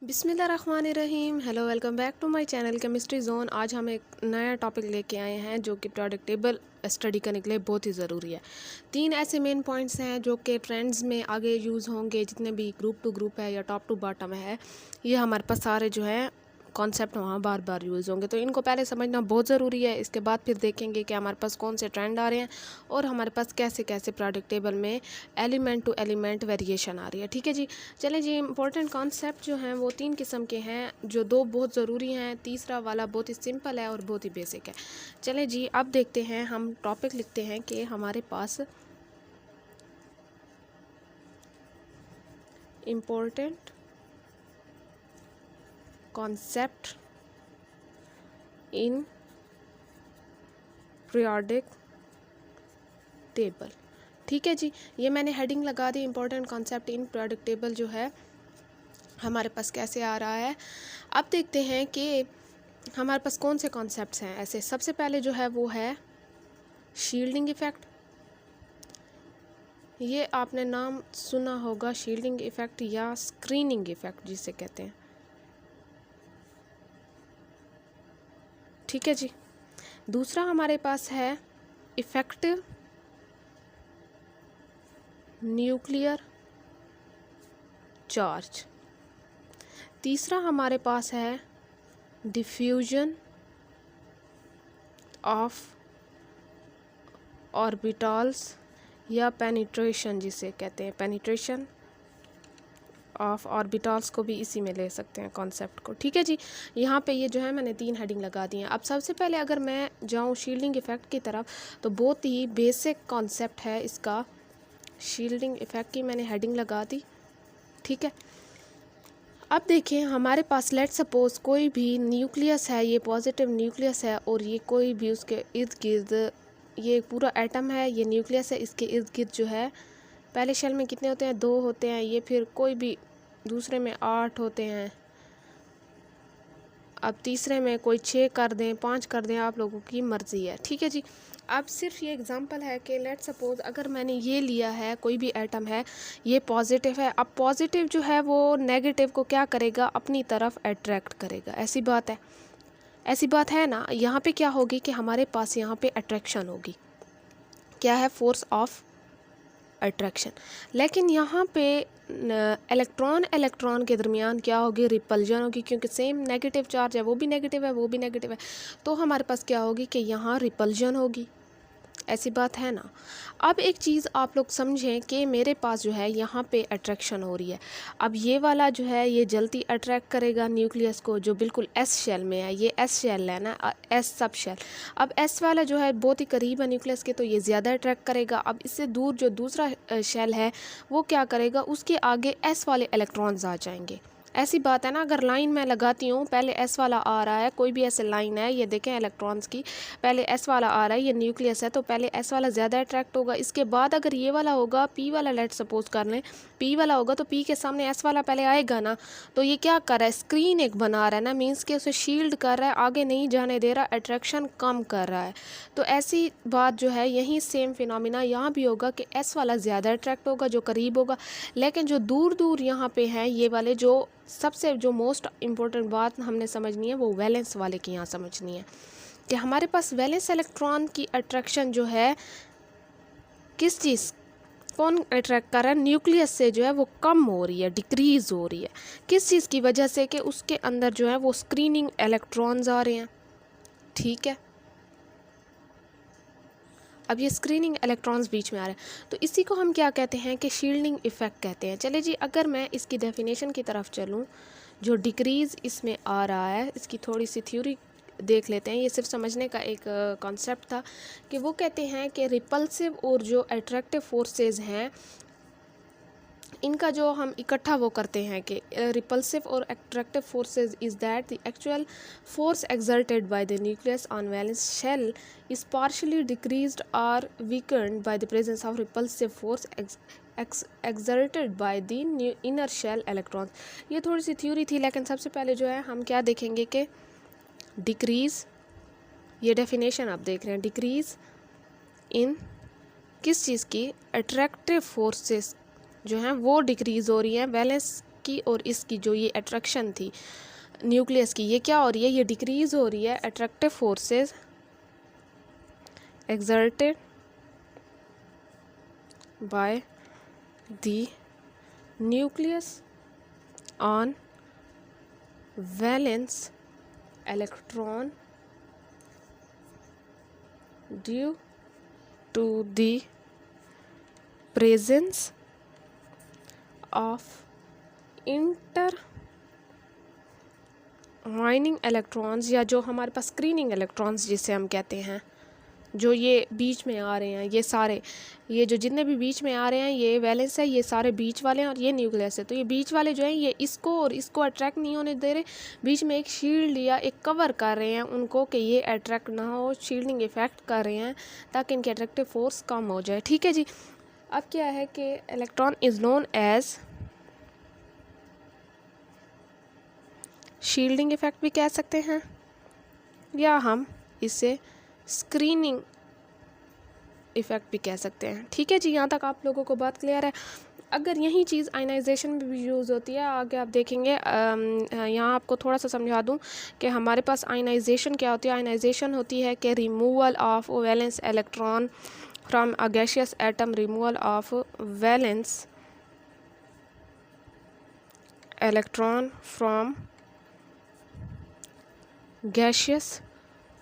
बिस्मिल्लाहिर्रहमानिर्रहीम। Hello, welcome back to my channel chemistry zone. आज हम एक नया टॉपिक लेके आए हैं जो कि प्रोडक्ट टेबल स्टडी करने के लिए बहुत ही ज़रूरी है। 3 ऐसे मेन पॉइंट्स हैं जो कि ट्रेंड्स में आगे यूज़ होंगे, जितने भी ग्रुप टू ग्रुप है या टॉप टू बॉटम है, ये हमारे पास सारे जो हैं कॉन्सेप्ट वहाँ बार बार यूज़ होंगे। तो इनको पहले समझना बहुत ज़रूरी है। इसके बाद फिर देखेंगे कि हमारे पास कौन से ट्रेंड आ रहे हैं और हमारे पास कैसे कैसे प्रोडक्ट टेबल में एलिमेंट टू एलिमेंट वेरिएशन आ रही है। ठीक है जी, चलें जी। इंपॉर्टेंट कॉन्सेप्ट जो हैं वो 3 किस्म के हैं, जो 2 बहुत ज़रूरी हैं, तीसरा वाला बहुत ही सिंपल है और बहुत ही बेसिक है। चलें जी, अब देखते हैं, हम टॉपिक लिखते हैं कि हमारे पास important concept in periodic table. ठीक है जी, ये मैंने हेडिंग लगा दी, important concept in periodic table जो है हमारे पास कैसे आ रहा है। अब देखते हैं कि हमारे पास कौन से कॉन्सेप्ट्स हैं ऐसे। सबसे पहले जो है वो है शील्डिंग इफ़ेक्ट। ये आपने नाम सुना होगा, शील्डिंग इफ़ेक्ट या स्क्रीनिंग इफ़ेक्ट जिसे कहते हैं। ठीक है जी। दूसरा हमारे पास है इफ़ेक्टिव न्यूक्लियर चार्ज। तीसरा हमारे पास है डिफ्यूजन ऑफ ऑर्बिटल्स या पेनिट्रेशन जिसे कहते हैं, पेनिट्रेशन ऑफ ऑर्बिटल्स को भी इसी में ले सकते हैं कॉन्सेप्ट को। ठीक है जी, यहाँ पे ये जो है मैंने 3 हेडिंग लगा दी हैं। अब सबसे पहले अगर मैं जाऊँ शील्डिंग इफ़ेक्ट की तरफ, तो बहुत ही बेसिक कॉन्सेप्ट है इसका। शील्डिंग इफ़ेक्ट की मैंने हेडिंग लगा दी। ठीक है, अब देखें हमारे पास लेट सपोज कोई भी न्यूक्लियस है, ये पॉजिटिव न्यूक्लियस है और ये कोई भी उसके इर्द गिर्द, ये पूरा एटम है, ये न्यूक्लियस है, इसके इर्द गिर्द जो है पहले शेल में कितने होते हैं, 2 होते हैं, ये फिर कोई भी दूसरे में 8 होते हैं, अब तीसरे में कोई 6 कर दें, 5 कर दें, आप लोगों की मर्ज़ी है। ठीक है जी, अब सिर्फ ये एग्जांपल है कि लेट सपोज अगर मैंने ये लिया है, कोई भी एटम है, ये पॉजिटिव है। अब पॉजिटिव जो है वो नेगेटिव को क्या करेगा, अपनी तरफ अट्रैक्ट करेगा। ऐसी बात है, ऐसी बात है ना। यहाँ पे क्या होगी कि हमारे पास यहाँ पे अट्रैक्शन होगी, क्या है, फोर्स ऑफ अट्रैक्शन। लेकिन यहाँ पे इलेक्ट्रॉन इलेक्ट्रॉन के दरमियान क्या होगी, रिपल्जन होगी, क्योंकि सेम नेगेटिव चार्ज है, वो भी नेगेटिव है, वो भी नेगेटिव है, तो हमारे पास क्या होगी कि यहाँ रिपल्जन होगी। ऐसी बात है ना। अब एक चीज़ आप लोग समझें कि मेरे पास जो है यहाँ पे अट्रैक्शन हो रही है। अब ये वाला जो है ये जल्दी अट्रैक्ट करेगा न्यूक्लियस को, जो बिल्कुल एस शेल में है, ये एस शेल है ना, एस सब शेल। अब एस वाला जो है बहुत ही करीब है न्यूक्लियस के, तो ये ज़्यादा अट्रैक्ट करेगा। अब इससे दूर जो दूसरा शेल है वो क्या करेगा, उसके आगे एस वाले इलेक्ट्रॉन्स आ जाएंगे। ऐसी बात है ना। अगर लाइन मैं लगाती हूँ, पहले एस वाला आ रहा है, कोई भी ऐसे लाइन है, ये देखें इलेक्ट्रॉन्स की, पहले एस वाला आ रहा है, ये न्यूक्लियस है, तो पहले एस वाला ज़्यादा अट्रैक्ट होगा। इसके बाद अगर ये वाला होगा, पी वाला, लेट सपोज कर लें पी वाला होगा, तो पी के सामने एस वाला पहले आएगा ना, तो ये क्या कर रहा है, स्क्रीन एक बना रहा है ना, मीन्स के उसे शील्ड कर रहा है, आगे नहीं जाने दे रहा, अट्रैक्शन कम कर रहा है। तो ऐसी बात जो है यही सेम फिनोमिना यहाँ भी होगा कि एस वाला ज़्यादा अट्रैक्ट होगा जो करीब होगा, लेकिन जो दूर दूर यहाँ पे हैं ये वाले, जो सबसे जो मोस्ट इम्पोर्टेंट बात हमने समझनी है वो वैलेंस वाले की यहाँ समझनी है कि हमारे पास वैलेंस इलेक्ट्रॉन की अट्रैक्शन जो है, किस चीज़, कौन अट्रैक्ट कर रहा है, न्यूक्लियस से जो है वो कम हो रही है, डिक्रीज़ हो रही है। किस चीज़ की वजह से, कि उसके अंदर जो है वो स्क्रीनिंग इलेक्ट्रॉन्स आ रहे हैं। ठीक है, अब ये स्क्रीनिंग इलेक्ट्रॉन्स बीच में आ रहे हैं, तो इसी को हम क्या कहते हैं कि शील्डिंग इफ़ेक्ट कहते हैं। चले जी, अगर मैं इसकी डेफिनेशन की तरफ चलूँ, जो डिक्रीज़ इसमें आ रहा है, इसकी थोड़ी सी थ्योरी देख लेते हैं। ये सिर्फ समझने का एक कॉन्सेप्ट था कि वो कहते हैं कि रिपल्सिव और जो अट्रैक्टिव फोर्सेस हैं, इनका जो हम इकट्ठा वो करते हैं कि रिपल्सिव और attractive forces is that the actual force exerted by the nucleus on valence shell is partially decreased or weakened by the presence of repulsive force exerted by the inner shell electrons। ये थोड़ी सी theory थी, लेकिन सबसे पहले जो है हम क्या देखेंगे कि डिक्रीज़, ये डेफिनेशन आप देख रहे हैं, डिक्रीज़ इन किस चीज़ की, अट्रैक्टिव फोर्सेस जो हैं वो डिक्रीज़ हो रही हैं वैलेंस की और इसकी जो ये अट्रैक्शन थी न्यूक्लियस की, ये क्या हो रही है, ये डिक्रीज़ हो रही है। Attractive forces exerted by the nucleus on valence electron due to the presence of intermining electrons, या जो हमारे पास स्क्रीनिंग इलेक्ट्रॉन्स जिसे हम कहते हैं, जो ये बीच में आ रहे हैं, ये सारे, ये जो जितने भी बीच में आ रहे हैं ये वैलेंस है, ये सारे बीच वाले हैं और ये न्यूक्लियस है। तो ये बीच वाले जो हैं ये इसको और इसको अट्रैक्ट नहीं होने दे रहे, बीच में एक शील्ड या एक कवर कर रहे हैं उनको कि ये अट्रैक्ट ना हो, शील्डिंग इफेक्ट कर रहे हैं ताकि इनकी अट्रैक्टिव फोर्स कम हो जाए। ठीक है जी। अब क्या है कि electron is known as shielding effect भी कह सकते हैं, या हम इसे स्क्रीनिंग इफ़ेक्ट भी कह सकते हैं। ठीक है जी, यहाँ तक आप लोगों को बात क्लियर है। अगर यही चीज़ आयनाइजेशन में भी यूज़ होती है, आगे आप देखेंगे। यहाँ आपको थोड़ा सा समझा दूँ कि हमारे पास आयनाइजेशन क्या होती है। आयनाइजेशन होती है कि removal of valence electron from a gaseous atom, removal of valence electron from gaseous,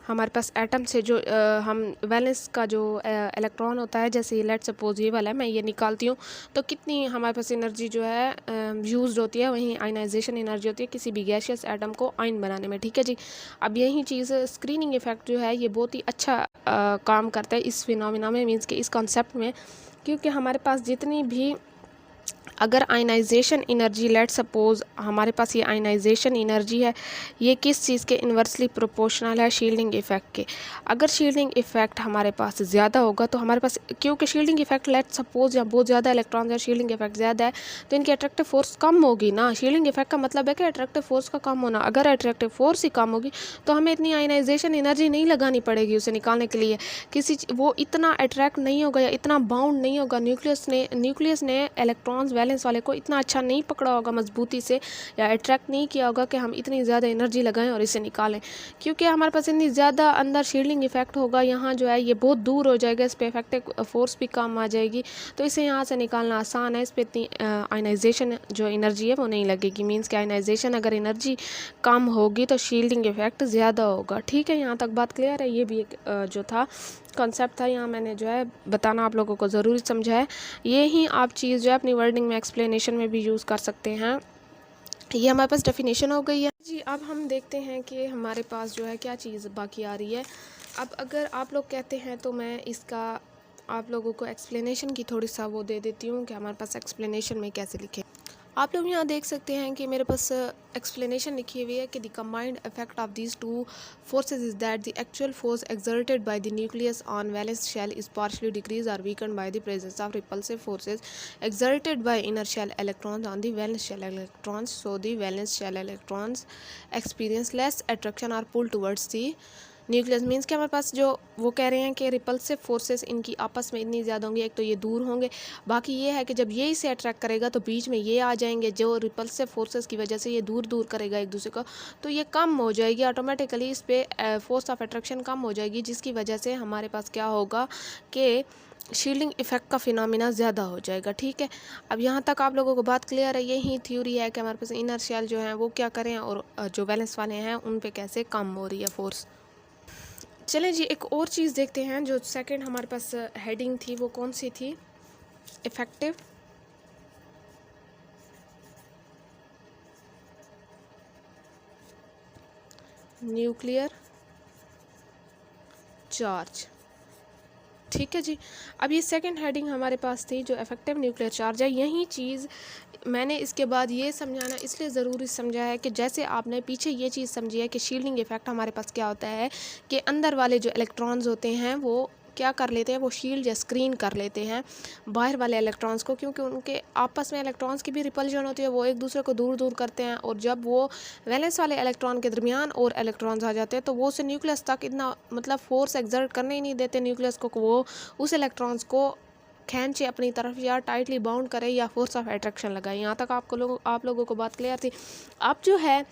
हमारे पास एटम से जो हम वैलेंस का जो इलेक्ट्रॉन होता है, जैसे लेट सपोज ये वाला है, मैं ये निकालती हूँ तो कितनी हमारे पास एनर्जी जो है यूज्ड होती है, वहीं आयनाइजेशन एनर्जी होती है किसी भी गैसियस एटम को आयन बनाने में। ठीक है जी। अब यही चीज़ स्क्रीनिंग इफेक्ट जो है ये बहुत ही अच्छा काम करता है इस फिनोमिना में, मीन्स के इस कॉन्सेप्ट में, क्योंकि हमारे पास जितनी भी अगर आयनाइजेशन एनर्जी, लेट सपोज हमारे पास ये आयनाइजेशन एनर्जी है, ये किस चीज़ के इन्वर्सली प्रोपोर्शनल है, शील्डिंग इफेक्ट के। अगर शील्डिंग इफेक्ट हमारे पास ज़्यादा होगा तो हमारे पास, क्योंकि शील्डिंग इफेक्ट लेट सपोज या बहुत ज़्यादा इलेक्ट्रॉन है, शील्डिंग इफेक्ट ज़्यादा है तो इनकी अट्रैक्टिव फोर्स कम होगी ना। शील्डिंग इफेक्ट का मतलब है कि अट्रैक्टिव फोर्स का कम होना। अगर अट्रैक्टिव फोर्स ही कम होगी तो हमें इतनी आयनाइजेशन एनर्जी नहीं लगानी पड़ेगी उसे निकालने के लिए, वो इतना अट्रैक्ट नहीं होगा या इतना बाउंड नहीं होगा। न्यूक्लियस ने इलेक्ट्रॉन्स वैलेंस वाले को इतना अच्छा नहीं पकड़ा होगा मजबूती से, या अट्रैक्ट नहीं किया होगा कि हम इतनी ज़्यादा एनर्जी लगाएं और इसे निकालें, क्योंकि हमारे पास इतनी ज़्यादा अंदर शील्डिंग इफेक्ट होगा। यहाँ जो है ये बहुत दूर हो जाएगा, इस पर इफेक्टिव फोर्स भी कम आ जाएगी, तो इसे यहाँ से निकालना आसान है। इस पर इतनी आयनाइजेशन जो एनर्जी है वो नहीं लगेगी। मीन्स कि आयनाइजेशन अगर एनर्जी कम होगी तो शील्डिंग इफेक्ट ज़्यादा होगा। ठीक है, यहाँ तक बात क्लियर है। ये भी एक जो था कॉन्सेप्ट था, यहाँ मैंने जो है बताना आप लोगों को ज़रूरी समझा है। ये ही आप चीज़ जो है अपनी वर्डिंग में, एक्सप्लेनेशन में भी यूज़ कर सकते हैं। ये हमारे पास डेफिनेशन हो गई है जी। अब हम देखते हैं कि हमारे पास जो है क्या चीज़ बाकी आ रही है। अब अगर आप लोग कहते हैं तो मैं इसका आप लोगों को एक्सप्लेनेशन की थोड़ी सा वो दे देती हूँ कि हमारे पास एक्सप्लेनेशन में कैसे लिखें। आप लोग यहाँ देख सकते हैं कि मेरे पास एक्सप्लेनेशन लिखी हुई है कि the combined effect of these two forces is that the actual force exerted by the nucleus on valence shell is partially decrease और weakened by the presence of repulsive forces exerted by inner shell electrons on the valence shell electrons, so the valence shell electrons experience less attraction और pull towards the nucleus. Means कि हमारे पास जो वो कह रहे हैं कि रिपल्सिव फोर्सेस इनकी आपस में इतनी ज़्यादा होंगी, एक तो ये दूर होंगे, बाकी ये है कि जब ये इसे अट्रैक्ट करेगा तो बीच में ये आ जाएंगे, जो रिपल्सिव फोर्सेस की वजह से ये दूर दूर करेगा एक दूसरे को, तो ये कम हो जाएगी ऑटोमेटिकली, इस पर फोर्स ऑफ अट्रैक्शन कम हो जाएगी, जिसकी वजह से हमारे पास क्या होगा कि शील्डिंग इफेक्ट का फिनोमिना ज़्यादा हो जाएगा। ठीक है, अब यहाँ तक आप लोगों को बात क्लियर है। यही थ्योरी है कि हमारे पास इनर शेल जो है वो क्या करें और जो वैलेंस वाले हैं उन पे कैसे कम हो रही है फोर्स। चलें जी, एक और चीज़ देखते हैं। जो सेकंड हमारे पास हेडिंग थी वो कौन सी थी, इफेक्टिव न्यूक्लियर चार्ज। ठीक है जी। अब ये सेकंड हेडिंग हमारे पास थी जो इफेक्टिव न्यूक्लियर चार्ज है। यही चीज़ मैंने इसके बाद ये समझाना इसलिए ज़रूरी समझा है कि जैसे आपने पीछे ये चीज़ समझी है कि शील्डिंग इफेक्ट हमारे पास क्या होता है कि अंदर वाले जो इलेक्ट्रॉन्स होते हैं वो क्या कर लेते हैं, वो शील्ड या स्क्रीन कर लेते हैं बाहर वाले इलेक्ट्रॉन्स को, क्योंकि उनके आपस में इलेक्ट्रॉन्स की भी रिपल्शन होती है, वो एक दूसरे को दूर दूर करते हैं, और जब वो वैलेंस वाले इलेक्ट्रॉन के दरमियान और इलेक्ट्रॉन्स आ जाते हैं तो वो उसे न्यूक्लियस तक इतना मतलब फोर्स एक्सर्ट करने ही नहीं देते न्यूक्लियस को, वो उस इलेक्ट्रॉन्स को खींचे अपनी तरफ या टाइटली बाउंड करे या फोर्स ऑफ अट्रैक्शन लगाए। यहाँ तक आप लोगों को बात क्लियर थी। अब जो है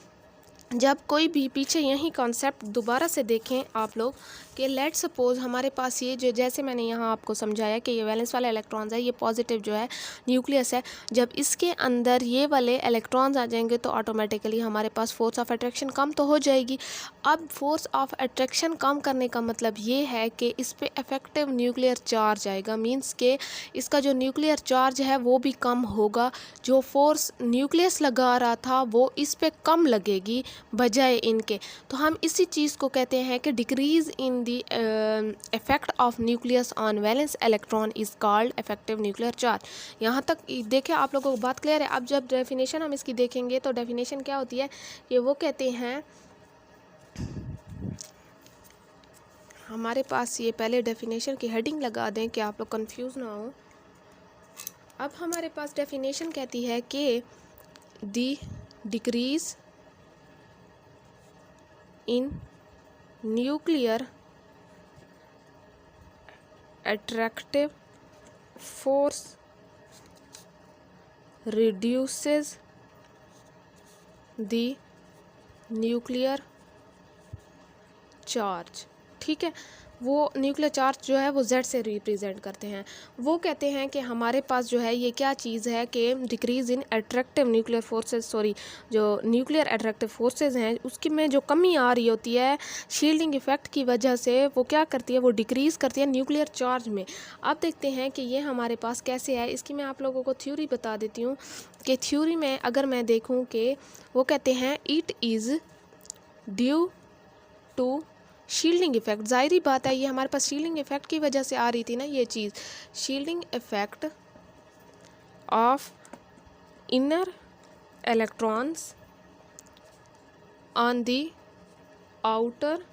जब कोई भी पीछे यही कॉन्सेप्ट दोबारा से देखें आप लोग कि लेट सपोज हमारे पास ये जो जैसे मैंने यहाँ आपको समझाया कि ये वैलेंस वाले इलेक्ट्रॉन्स है, ये पॉजिटिव जो है न्यूक्लियस है, जब इसके अंदर ये वाले इलेक्ट्रॉन्स आ जाएंगे तो ऑटोमेटिकली हमारे पास फोर्स ऑफ अट्रैक्शन कम तो हो जाएगी। अब फोर्स ऑफ अट्रैक्शन कम करने का मतलब ये है कि इस पर इफेक्टिव न्यूक्लियर चार्ज आएगा, मीन्स के इसका जो न्यूक्लियर चार्ज है वो भी कम होगा। जो फोर्स न्यूक्लियस लगा रहा था वो इस पर कम लगेगी बजाय इनके। तो हम इसी चीज़ को कहते हैं कि decrease in the effect of nucleus on valence electron is called effective nuclear charge. यहाँ तक देखें आप लोगों को बात क्लियर है। अब जब डेफिनेशन हम इसकी देखेंगे तो डेफिनेशन क्या होती है कि वो कहते हैं, हमारे पास ये पहले डेफिनेशन की हेडिंग लगा दें कि आप लोग कंफ्यूज ना हो। अब हमारे पास डेफिनेशन कहती है कि the decrease in nuclear attractive force reduces the nuclear charge। ठीक है, वो न्यूक्लियर चार्ज जो है वो Z से रिप्रेजेंट करते हैं। वो कहते हैं कि हमारे पास जो है ये क्या चीज़ है कि डिक्रीज़ इन अट्रैक्टिव न्यूक्लियर फोर्सेस, जो न्यूक्लियर अट्रैक्टिव फोर्सेस हैं उसकी में जो कमी आ रही होती है शील्डिंग इफेक्ट की वजह से, वो क्या करती है, वो डिक्रीज़ करती है न्यूक्लियर चार्ज में। अब देखते हैं कि ये हमारे पास कैसे है। इसकी मैं आप लोगों को थ्योरी बता देती हूँ कि थ्योरी में अगर मैं देखूँ कि वो कहते हैं it is due to shielding effect. ज़ाहिरी बात है ये हमारे पास शील्डिंग इफेक्ट की वजह से आ रही थी ना ये चीज़, shielding effect of inner electrons on the outer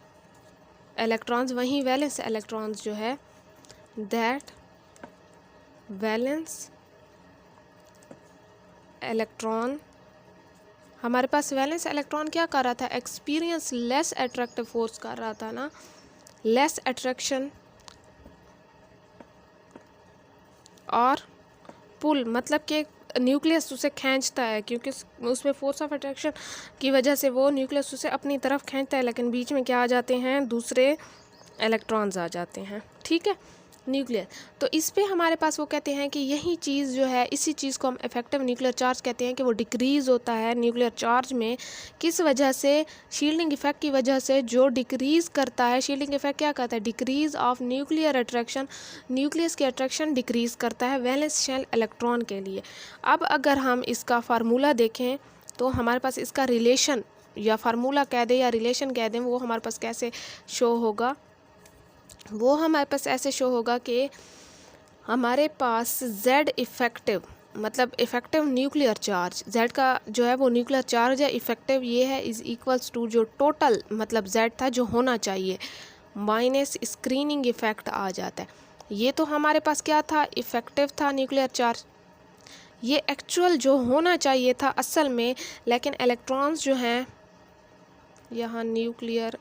electrons, वहीं वैलेंस इलेक्ट्रॉन्स जो है, दैट वैलेंस इलेक्ट्रॉन, हमारे पास वैलेंस इलेक्ट्रॉन क्या कर रहा था, एक्सपीरियंस लेस अट्रैक्टिव फोर्स कर रहा था ना, लेस अट्रैक्शन और पुल, मतलब कि न्यूक्लियस उसे खींचता है क्योंकि उसमें फोर्स ऑफ अट्रैक्शन की वजह से वो न्यूक्लियस उसे अपनी तरफ खींचता है, लेकिन बीच में क्या आ जाते हैं, दूसरे इलेक्ट्रॉन्स आ जाते हैं। ठीक है, न्यूक्लियर। तो इस पे हमारे पास वो कहते हैं कि यही चीज़ जो है, इसी चीज़ को हम इफेक्टिव न्यूक्लियर चार्ज कहते हैं कि वो डिक्रीज़ होता है न्यूक्लियर चार्ज में। किस वजह से, शील्डिंग इफेक्ट की वजह से, जो डिक्रीज़ करता है। शील्डिंग इफेक्ट क्या करता है, decrease of nuclear attraction, nucleus की अट्रैक्शन डिक्रीज़ करता है वैलेंस शेल इलेक्ट्रॉन के लिए। अब अगर हम इसका फार्मूला देखें तो हमारे पास इसका रिलेशन या फार्मूला कह दें या रिलेशन कह दें, वो हमारे पास कैसे शो होगा, वो हमारे पास ऐसे शो होगा कि हमारे पास Z इफ़ेक्टिव, मतलब इफ़ेक्टिव न्यूक्लियर चार्ज, Z का जो है वो न्यूक्लियर चार्ज है, इफ़ेक्टिव ये है, इज़ इक्वल्स टू जो टोटल मतलब Z था जो होना चाहिए माइनस स्क्रीनिंग इफ़ेक्ट आ जाता है। ये तो हमारे पास क्या था, इफ़ेक्टिव था न्यूक्लियर चार्ज, ये एक्चुअल जो होना चाहिए था असल में, लेकिन इलेक्ट्रॉन्स जो हैं, यहाँ न्यूक्लियर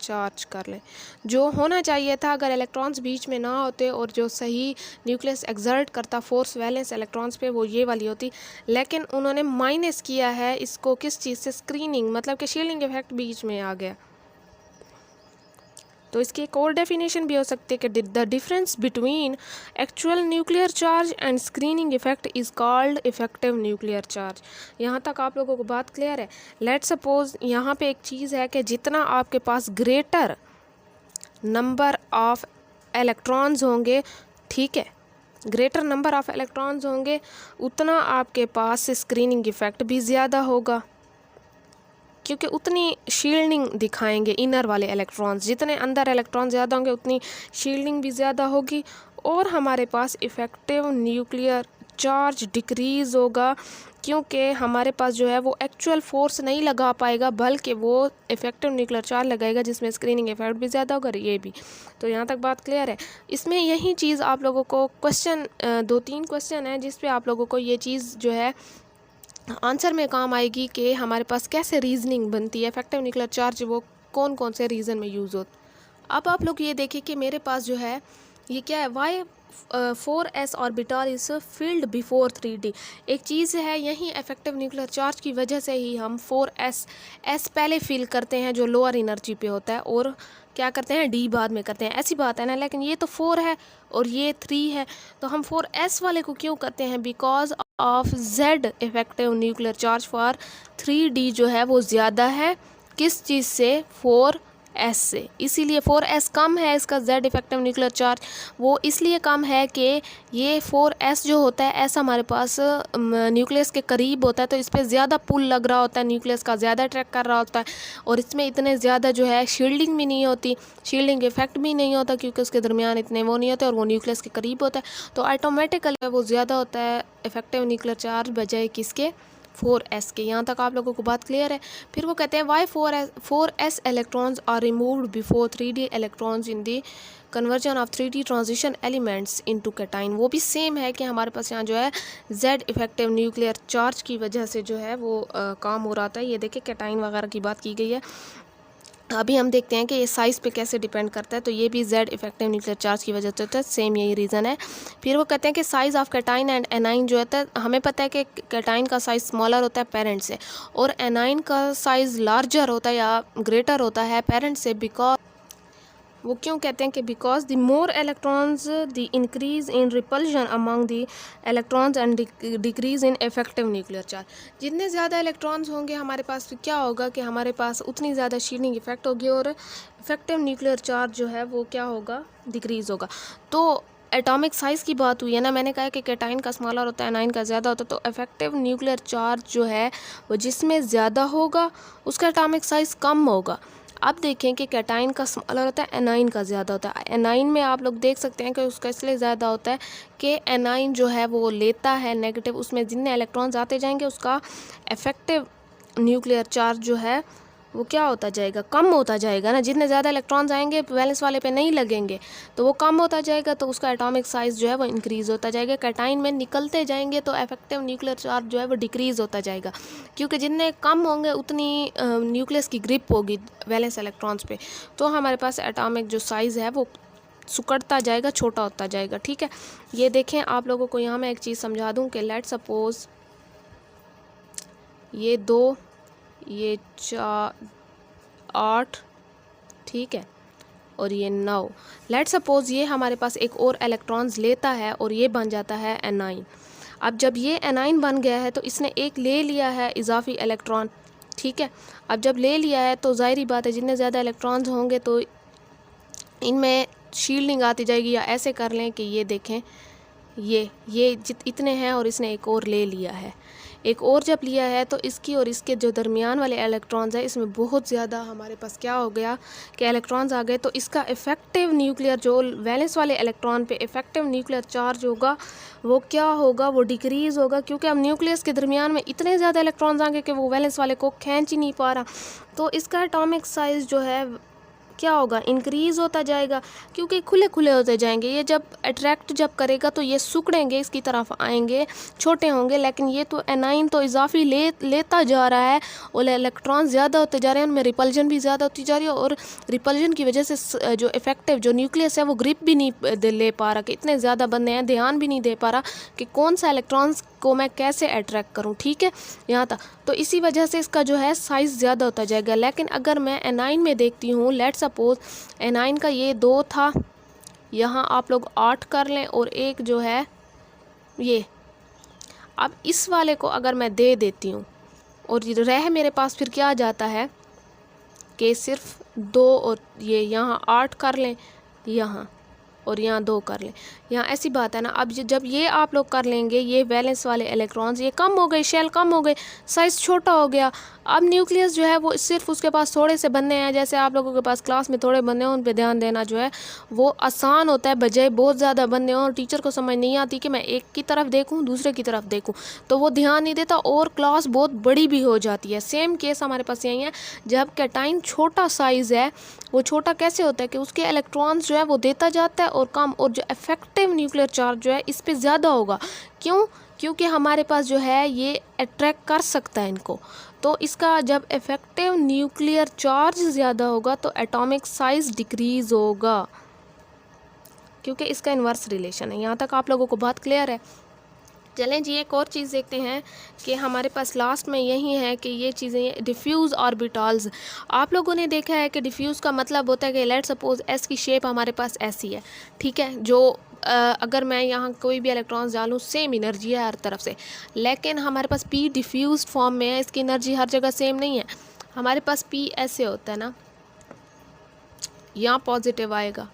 चार्ज कर लें, जो होना चाहिए था अगर इलेक्ट्रॉन्स बीच में ना होते और जो सही न्यूक्लियस एक्सर्ट करता फोर्स वैलेंस इलेक्ट्रॉन्स पे, वो ये वाली होती, लेकिन उन्होंने माइनस किया है इसको किस चीज़ से, स्क्रीनिंग, मतलब कि शील्डिंग इफेक्ट बीच में आ गया। तो इसकी एक और डेफिनेशन भी हो सकती है कि the difference between actual nuclear charge and screening effect is called effective nuclear charge. यहाँ तक आप लोगों को बात क्लियर है। लेट सपोज यहाँ पे एक चीज़ है कि जितना आपके पास ग्रेटर नंबर ऑफ इलेक्ट्रॉन्स होंगे, ठीक है, ग्रेटर नंबर ऑफ इलेक्ट्रॉन्स होंगे, उतना आपके पास स्क्रीनिंग इफेक्ट भी ज़्यादा होगा, क्योंकि उतनी शील्डिंग दिखाएंगे इनर वाले इलेक्ट्रॉन्स, जितने अंदर इलेक्ट्रॉन ज़्यादा होंगे उतनी शील्डिंग भी ज़्यादा होगी, और हमारे पास इफ़ेक्टिव न्यूक्लियर चार्ज डिक्रीज़ होगा, क्योंकि हमारे पास जो है वो एक्चुअल फोर्स नहीं लगा पाएगा, बल्कि वो इफ़ेक्टिव न्यूक्लियर चार्ज लगाएगा जिसमें स्क्रीनिंग इफेक्ट भी ज़्यादा होगा, ये भी। तो यहाँ तक बात क्लियर है। इसमें यही चीज़ आप लोगों को क्वेश्चन 2-3 क्वेश्चन है जिस पे आप लोगों को ये चीज़ जो है आंसर में काम आएगी कि हमारे पास कैसे रीजनिंग बनती है, इफेक्टिव न्यूक्लियर चार्ज वो कौन कौन से रीज़न में यूज़ होता। अब आप लोग ये देखिए कि मेरे पास जो है ये क्या है, why 4s orbital is filled before 3d। एक चीज़ है, यही इफेक्टिव न्यूक्लियर चार्ज की वजह से ही हम 4s पहले फिल करते हैं जो लोअर एनर्जी पे होता है, और क्या करते हैं d बाद में करते हैं, ऐसी बात है ना। लेकिन ये तो 4 है और ये 3 है, तो हम 4s वाले को क्यों करते हैं? Because of z effective nuclear charge for 3d जो है वो ज़्यादा है किस चीज़ से? 4s से। इसीलिए 4s कम है, इसका z इफेक्टिव न्यूक्लियर चार्ज वो इसलिए कम है कि ये 4s जो होता है ऐसा हमारे पास न्यूक्लियस के करीब होता है, तो इस पर ज़्यादा पुल लग रहा होता है, न्यूक्लियस का ज़्यादा अट्रैक्ट कर रहा होता है, और इसमें इतने ज़्यादा जो है शील्डिंग भी नहीं होती, शील्डिंग इफेक्ट भी नहीं होता क्योंकि उसके दरमियान इतने वो नहीं होते और वो न्यूक्लियस के करीब होता है, तो ऑटोमेटिकली वो ज़्यादा होता है इफेक्टिव न्यूक्लियर चार्ज बजाय किसके? 4s के। यहाँ तक आप लोगों को बात क्लियर है। फिर वो कहते हैं why 4s electrons are removed before 3d electrons in the conversion of 3d transition elements into cation. वो भी सेम है कि हमारे पास यहाँ जो है z इफेक्टिव न्यूक्लियर चार्ज की वजह से जो है वो काम हो रहा था। ये देखिए कैटाइन वगैरह की बात की गई है। अभी हम देखते हैं कि ये साइज़ पे कैसे डिपेंड करता है, तो ये भी z इफेक्टिव न्यूक्लियर चार्ज की वजह से होता है, सेम यही रीज़न है। फिर वो कहते हैं कि size of cation and A9 जो होता है, हमें पता है कि कैटाइन का साइज़ स्मॉलर होता है पेरेंट से, और एनाइन का साइज़ लार्जर होता है या ग्रेटर होता है पेरेंट से। बिकॉज वो क्यों कहते हैं कि because the more electrons the increase in repulsion among the electrons and decrease in effective nuclear charge. जितने ज़्यादा इलेक्ट्रॉन्स होंगे हमारे पास, तो क्या होगा कि हमारे पास उतनी ज़्यादा शील्डिंग इफेक्ट होगी और इफेक्टिव न्यूक्लियर चार्ज जो है वो क्या होगा? डिक्रीज होगा। तो एटॉमिक साइज़ की बात हुई है ना, मैंने कहा कि कैटाइन का स्मॉलर होता है, एनाइन का ज़्यादा होता है, तो इफेक्टिव न्यूक्लियर चार्ज जो है वो जिसमें ज़्यादा होगा उसका एटॉमिक साइज़ कम होगा। अब देखें कि कैटाइन का स्मॉलर होता है, एनाइन का ज़्यादा होता है। एनाइन में आप लोग देख सकते हैं कि उसका इसलिए ज़्यादा होता है कि एनाइन जो है वो लेता है नेगेटिव, उसमें जितने इलेक्ट्रॉन्स आते जाएंगे उसका इफेक्टिव न्यूक्लियर चार्ज जो है वो क्या होता जाएगा? कम होता जाएगा ना। जितने ज़्यादा इलेक्ट्रॉन्स आएंगे वैलेंस वाले पे नहीं लगेंगे तो वो कम होता जाएगा, तो उसका एटॉमिक साइज़ जो है वो इंक्रीज़ होता जाएगा। कैटाइन में निकलते जाएंगे तो इफेक्टिव न्यूक्लियर चार्ज जो है वो डिक्रीज़ होता जाएगा, क्योंकि जितने कम होंगे उतनी न्यूक्लियस की ग्रिप होगी वैलेंस इलेक्ट्रॉन्स पे, तो हमारे पास एटॉमिक जो साइज़ है वो सुकड़ता जाएगा, छोटा होता जाएगा। ठीक है, ये देखें आप लोगों को यहाँ मैं एक चीज़ समझा दूँ कि लेट सपोज़ ये 2 ये 4 8 ठीक है, और ये 9। लेट सपोज़ ये हमारे पास एक और इलेक्ट्रॉन्स लेता है और ये बन जाता है एनाइन। अब जब ये एनाइन बन गया है तो इसने एक ले लिया है इजाफी इलेक्ट्रॉन। ठीक है, अब जब ले लिया है तो ज़ाहिरी बात है जितने ज़्यादा इलेक्ट्रॉन्स होंगे तो इनमें शील्डिंग आती जाएगी, या ऐसे कर लें कि ये देखें ये इतने हैं और इसने एक और ले लिया है। एक और जब लिया है तो इसकी और इसके जो दरमियान वाले इलेक्ट्रॉन्स हैं इसमें बहुत ज़्यादा हमारे पास क्या हो गया कि इलेक्ट्रॉन्स आ गए, तो इसका इफेक्टिव न्यूक्लियर जो वैलेंस वाले इलेक्ट्रॉन पे इफेक्टिव न्यूक्लियर चार्ज होगा वो क्या होगा? वो डिक्रीज़ होगा, क्योंकि अब न्यूक्लियस के दरमियान में इतने ज़्यादा इलेक्ट्रॉन्स आ गए कि वो वैलेंस वाले को खींच ही नहीं पा रहा, तो इसका एटॉमिक साइज़ जो है क्या होगा? इंक्रीज़ होता जाएगा, क्योंकि खुले खुले होते जाएंगे। ये जब अट्रैक्ट जब करेगा तो ये सिकुड़ेंगे, इसकी तरफ आएंगे, छोटे होंगे, लेकिन ये तो एनाइन तो इजाफी लेता जा रहा है और इलेक्ट्रॉन ज़्यादा होते जा रहे हैं, उनमें रिपल्जन भी ज़्यादा होती जा रही है, और रिपल्जन की वजह से जो इफेक्टिव जो न्यूक्लियस है वो ग्रिप भी नहीं ले पा रहा कि इतने ज़्यादा बंदे हैं, ध्यान भी नहीं दे पा रहा कि कौन सा इलेक्ट्रॉन्स को मैं कैसे अट्रैक्ट करूं। ठीक है, यहाँ तक, तो इसी वजह से इसका जो है साइज़ ज़्यादा होता जाएगा। लेकिन अगर मैं एनाइन में देखती हूँ, लेट सपोज़ एनाइन का ये 2 था, यहाँ आप लोग 8 कर लें, और एक जो है ये, अब इस वाले को अगर मैं दे देती हूँ और रह मेरे पास फिर क्या आ जाता है कि सिर्फ 2, और ये यहाँ 8 कर लें यहाँ, और यहाँ 2 कर लें, यहाँ ऐसी बात है ना। अब जब ये आप लोग कर लेंगे, ये वैलेंस वाले इलेक्ट्रॉन्स ये कम हो गए, शेल कम हो गए, साइज़ छोटा हो गया। अब न्यूक्लियस जो है वो सिर्फ उसके पास थोड़े से बंदे हैं, जैसे आप लोगों के पास क्लास में थोड़े बंदे हों, उन पे ध्यान देना जो है वो आसान होता है, बजाय बहुत ज़्यादा बंदे हों और टीचर को समझ नहीं आती कि मैं एक की तरफ देखूँ दूसरे की तरफ देखूँ, तो वो ध्यान नहीं देता और क्लास बहुत बड़ी भी हो जाती है। सेम केस हमारे पास यही है, जब कैटाइन छोटा साइज़ है, वो छोटा कैसे होता है कि उसके इलेक्ट्रॉन्स जो है वो देता जाता है और कम, और जो इफेक्टिव न्यूक्लियर चार्ज जो है इस पे ज़्यादा होगा। क्यों? क्योंकि हमारे पास जो है ये अट्रैक्ट कर सकता है इनको, तो इसका जब इफेक्टिव न्यूक्लियर चार्ज ज़्यादा होगा तो एटॉमिक साइज़ डिक्रीज़ होगा। क्योंकि इसका इन्वर्स रिलेशन है। यहाँ तक आप लोगों को बात क्लियर है? चलें जी, एक और चीज़ देखते हैं कि हमारे पास लास्ट में यही है कि ये चीज़ें डिफ्यूज़ ऑर्बिटल्स। आप लोगों ने देखा है कि डिफ्यूज़ का मतलब होता है कि लेट्स सपोज एस की शेप हमारे पास ऐसी है, ठीक है, जो अगर मैं यहाँ कोई भी इलेक्ट्रॉन्स डालूँ सेम एनर्जी है हर तरफ से, लेकिन हमारे पास पी डिफ्यूज़ फॉर्म में है, इसकी एनर्जी हर जगह सेम नहीं है। हमारे पास पी ऐसे होता है ना, यहाँ पॉजिटिव आएगा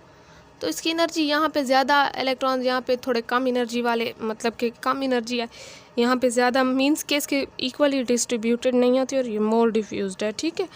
तो इसकी एनर्जी यहाँ पे ज़्यादा, इलेक्ट्रॉन यहाँ पे थोड़े कम एनर्जी वाले, मतलब कि कम एनर्जी है यहाँ पे ज़्यादा, मींस के इसके इक्वली डिस्ट्रीब्यूटेड नहीं होती और ये मोर डिफ्यूज्ड है, ठीक है।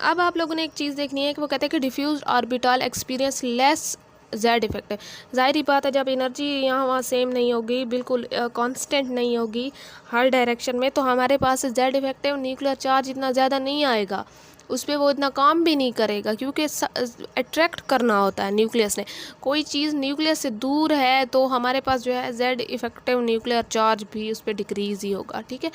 अब आप लोगों ने एक चीज़ देखनी है कि वो कहते हैं कि diffused orbital experience less Z effect है। ज़ाहिर ही बात है, जब एनर्जी यहाँ वहाँ सेम नहीं होगी, बिल्कुल कांस्टेंट नहीं होगी हर डायरेक्शन में, तो हमारे पास जेड इफेक्टिव न्यूक्लियर चार्ज इतना ज़्यादा नहीं आएगा, उस पर वो इतना काम भी नहीं करेगा, क्योंकि अट्रैक्ट करना होता है न्यूक्लियस ने। कोई चीज़ न्यूक्लियस से दूर है तो हमारे पास जो है जेड इफेक्टिव न्यूक्लियर चार्ज भी उस पर डिक्रीज़ ही होगा, ठीक है।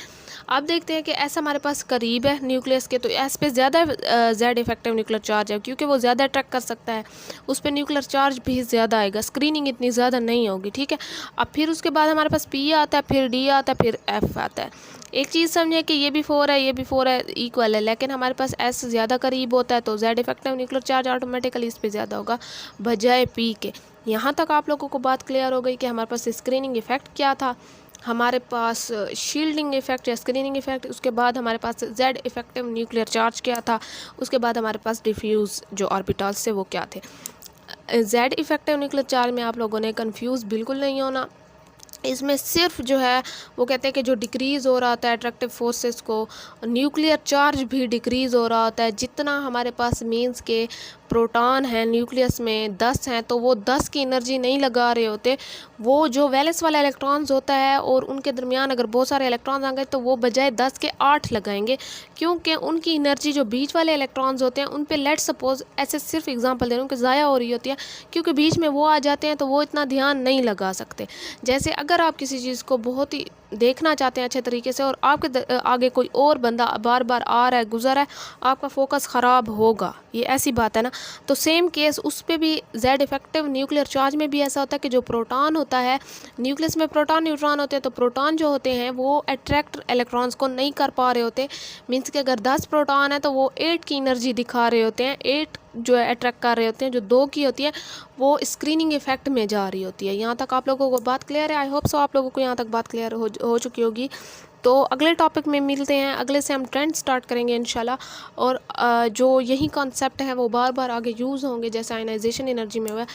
अब देखते हैं कि ऐसा हमारे पास करीब है न्यूक्लियस के, तो एस पे ज़्यादा जेड इफेक्टिव न्यूक्लियर चार्ज है, क्योंकि वो ज़्यादा अट्रैक्ट कर सकता है, उस पर न्यूक्लियर चार्ज भी ज़्यादा आएगा, स्क्रीनिंग इतनी ज़्यादा नहीं होगी, ठीक है। अब फिर उसके बाद हमारे पास पी आता है, फिर डी आता है, फिर एफ आता है। एक चीज़ समझे कि ये भी 4 है, ये भी 4 है, इक्वल है, लेकिन हमारे पास एस ज़्यादा करीब होता है तो Z effective nuclear charge automatically इस पे ज़्यादा होगा बजाय पी के। यहाँ तक आप लोगों को बात क्लियर हो गई कि हमारे पास स्क्रीनिंग इफेक्ट क्या था, हमारे पास शील्डिंग इफेक्ट या स्क्रीनिंग इफेक्ट, उसके बाद हमारे पास जेड इफेक्टिव न्यूक्लियर चार्ज क्या था, उसके बाद हमारे पास डिफ्यूज़ जो ऑर्बिटल्स थे वो क्या थे। जेड इफेक्टिव न्यूक्लियर चार्ज में आप लोगों ने कंफ्यूज बिल्कुल नहीं होना, इसमें सिर्फ जो है वो कहते हैं कि जो डिक्रीज़ हो रहा होता है अट्रैक्टिव फोर्सेस को, न्यूक्लियर चार्ज भी डिक्रीज़ हो रहा होता है। जितना हमारे पास मींस के प्रोटॉन हैं न्यूक्लियस में 10 हैं, तो वो 10 की एनर्जी नहीं लगा रहे होते, वो जो वैलेंस वाला इलेक्ट्रॉन्स होता है और उनके दरमियान अगर बहुत सारे इलेक्ट्रॉन्स आ गए तो वो बजाय 10 के 8 लगाएंगे, क्योंकि उनकी एनर्जी जो बीच वाले इलेक्ट्रॉन्स होते हैं उन पे लेट सपोज, ऐसे सिर्फ एग्जांपल दे रहा हूँ कि ज़ाया हो रही होती है, क्योंकि बीच में वो आ जाते हैं तो वो इतना ध्यान नहीं लगा सकते। जैसे अगर आप किसी चीज़ को बहुत ही देखना चाहते हैं अच्छे तरीके से और आपके आगे कोई और बंदा बार बार आ रहा है, गुजर रहा है, आपका फोकस ख़राब होगा, ये ऐसी बात है ना। तो सेम केस उस पर भी जेड इफेक्टिव न्यूक्लियर चार्ज में भी ऐसा होता है कि जो प्रोटॉन होता है, न्यूक्लियस में प्रोटॉन न्यूट्रॉन होते हैं, तो प्रोटॉन जो होते हैं वो अट्रैक्ट इलेक्ट्रॉन्स को नहीं कर पा रहे होते, मीन्स कि अगर 10 प्रोटॉन है तो वो 8 की एनर्जी दिखा रहे होते हैं, 8 जो है अट्रैक्ट कर रहे होते हैं, जो 2 की होती है वो स्क्रीनिंग इफेक्ट में जा रही होती है। यहाँ तक आप लोगों को बात क्लियर है? आई होप सो आप लोगों को यहाँ तक बात क्लियर हो चुकी होगी। तो अगले टॉपिक में मिलते हैं, अगले से हम ट्रेंड स्टार्ट करेंगे इंशाल्लाह, और जो यही कॉन्सेप्ट है वो बार बार आगे यूज़ होंगे जैसे आयनाइजेशन एनर्जी में हुआ है।